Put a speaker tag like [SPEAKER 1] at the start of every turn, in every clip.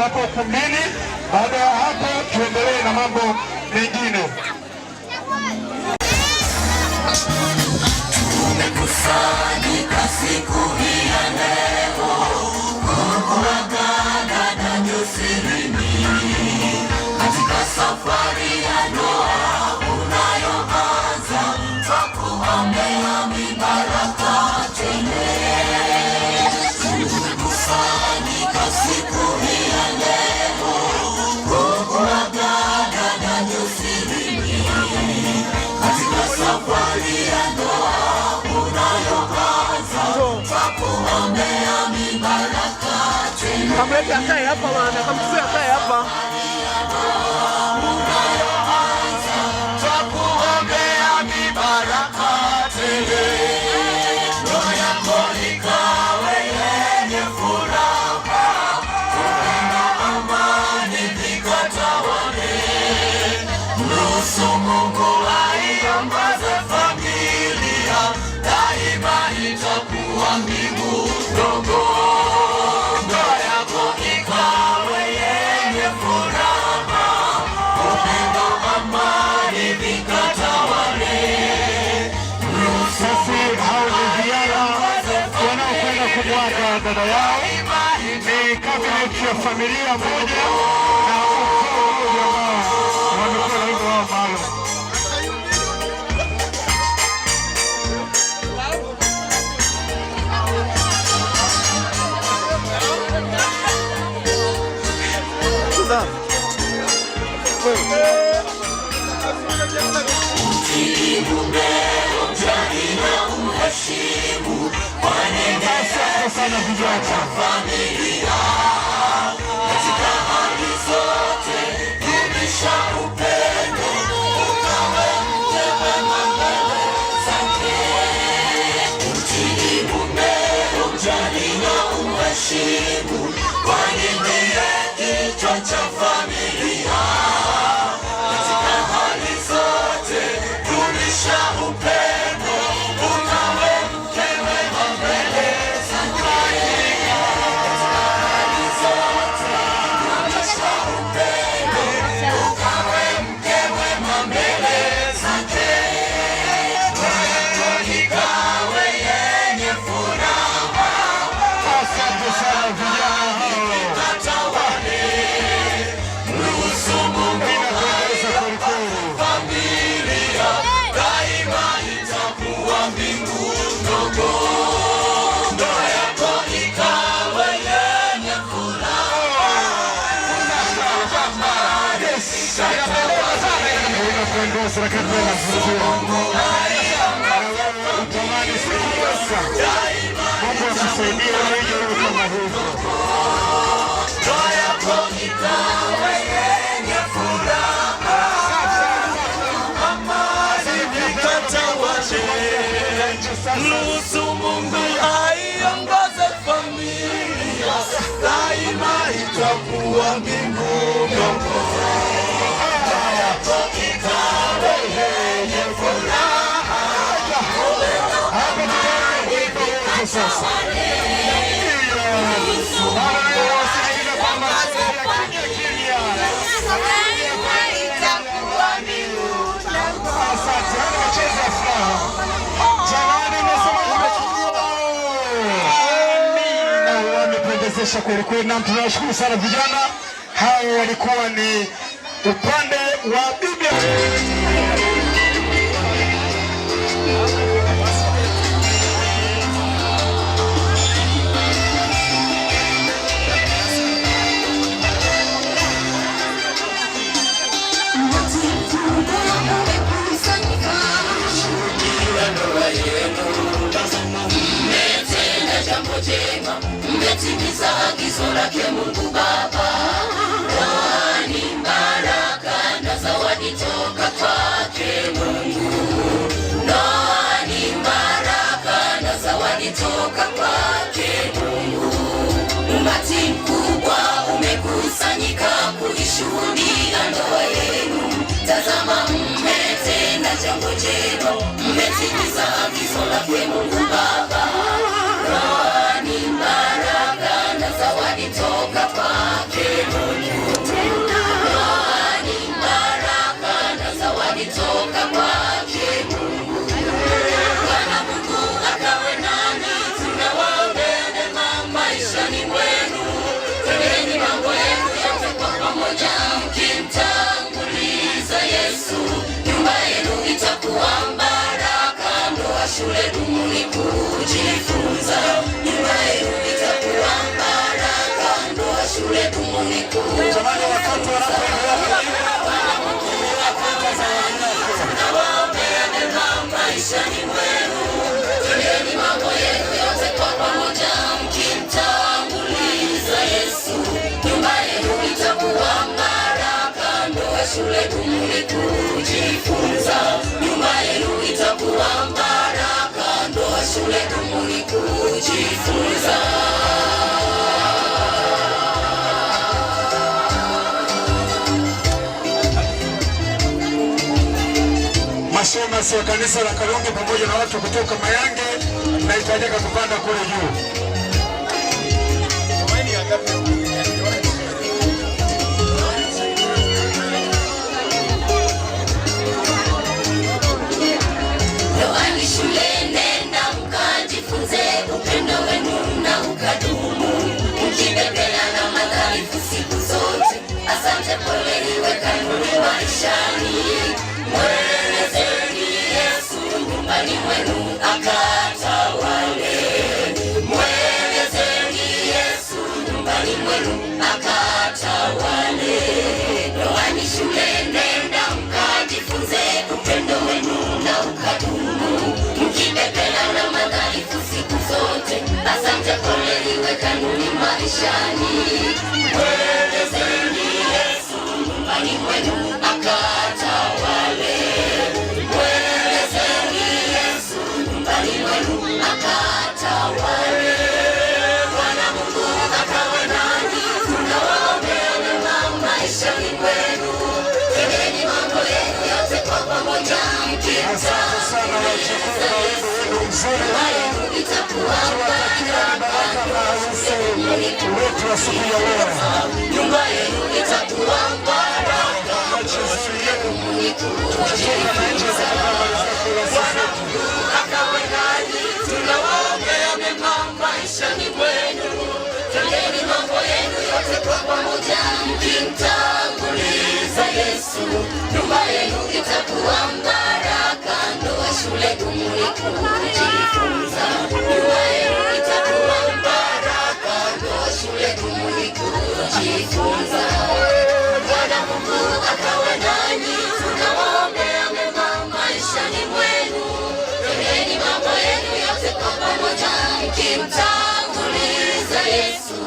[SPEAKER 1] hapo ukumbini. Baada ya hapo tuendelee na mambo mengine.
[SPEAKER 2] Tumekusanyika siku hii ya leo kuagana na nyusirini katika safari ya ndoa unayoanza, twakuombea mibaraka tele. Tumekusanyika siku hii ya leo kuagana na nyusirini katika safari ya ndoa twakuombea mibaraka tele.
[SPEAKER 3] Kamlete akae hapa bwana, kamchukue akae hapa.
[SPEAKER 2] Twakuombea mibaraka tele. Ndoa yako ikawe yenye furaha, upendo, amani vikatawale. Mruhusu Mungu aiongoze familia, daima itakuwa mbingu ndogo. Ndoa yako ikawe yenye furaha, upendo, amani vikatawale.
[SPEAKER 1] Sasa hao ni vijana wanaokwenda kumwaga dada yao, ni kabineti ya familia moja na ukoo mmoja ambao wamekuwa na wimbo wao maalum. Asante sana vijana.
[SPEAKER 2] Familia katika hali zote dumisha upendo, ukawe mke mwema mbele zake. Mtii mumeo, mjali na umheshimu, kwani ndiye kichwa cha familia. Katika hali zote dumisha upendo, ukawe mke mwema mbele zake. Katika hali zote dumisha upendo, ukawe mke mwema mbele zake. Ndoa yako ikawe yenye furaha,
[SPEAKER 1] Asante sana vijana hao.
[SPEAKER 2] katawale. Mruhusu Mungu familia, daima itakuwa mbingu ndogo. Ndoa yako ikawe yenye furaha, ndoa yako ikawe yenye furaha, amani vikatawale. Mruhusu Mungu aiongoze familia, daima itakuwa mbingu ndogo. Ndoa yako ikawe yenye furaha,
[SPEAKER 1] wamependezesha kweli kweli, na tunawashukuru sana vijana hao. Walikuwa ni upande wa bibi
[SPEAKER 2] mmetimiza agizo lake Mungu Baba. Ndoa ni baraka na zawadi toka kwake Mungu. Ndoa ni baraka na zawadi toka kwake Mungu. Umati mkubwa umekusanyika kuishuhudia ndoa yenu. Tazama, mmetenda jambo jema, mmetimiza agizo lake Mungu Baba. Ndoa ni baraka na zawadi toka kwake Mungu. pamoja mkimtanguliza Yesu, nyumba yenu itakuwa baraka. Ndoa, shule, dumuni kujifunza, nyumba yenu itakuwa baraka. Ndoa, shule, dumuni kujifunza. Maishani mwenu, tendeni mambo yenu yote kwa pamoja mkimtanguliza Yesu, nyumba yenu itakuwa baraka. Ndoa, shule, dumuni kujifunza, nyumba yenu itakuwa baraka. Ndoa, shule, dumuni kujifunza.
[SPEAKER 1] Mashemasi wa kanisa la Kalonge pamoja na watu kutoka Mayange mnahitajika kupanda kule juu.
[SPEAKER 2] Ndoani, shule, nenda mkajifunze, upendo wenu na ukadumu, mkibebelana madhaifu siku zote. Asante, pole, iwe kanuni maishani. Mwelezeni Yesu nyumbani mwenu akatawale. Mwelezeni Yesu nyumbani mwenu akatawale. Ndoani, shule, nenda mkajifunze, upendo wenu na ukadumu, mkibebelana madhaifu siku zote. Asante, pole, iwe kanuni maishani. Mwelezeni Yesu nyumbani mwenu akatawale. Mwelezeni Yesu nyumbani mwenu akatawale. Bwana Mungu akawe nanyi, tunawaombea mema maishani mwenu. Tendeni mambo yenu yote kwa pamoja mkimtanguliza Yesu, nyumba yenu itakuwa baraka. Nyumba yenu itakuwa baraka. Bwana Mungu akawe nanyi, tunawaombea mema maishani mwenu. Tendeni mambo yenu yote kwa pamoja mkimtanguliza Yesu, nyumba yenu itakuwa baraka. Ndoa, shule, dumuni kujifunza, nyumba yenu itakuwa baraka. Ndoa, shule, dumuni kujifunza. Bwana Mungu akawe nanyi, tunawaombea mema maishani mwenu. Tendeni mambo yenu yote kwa pamoja mkimtanguliza Yesu,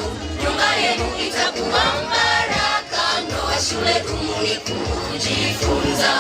[SPEAKER 2] nyumba yenu itakuwa baraka. Ndoa, shule, dumuni kujifunza.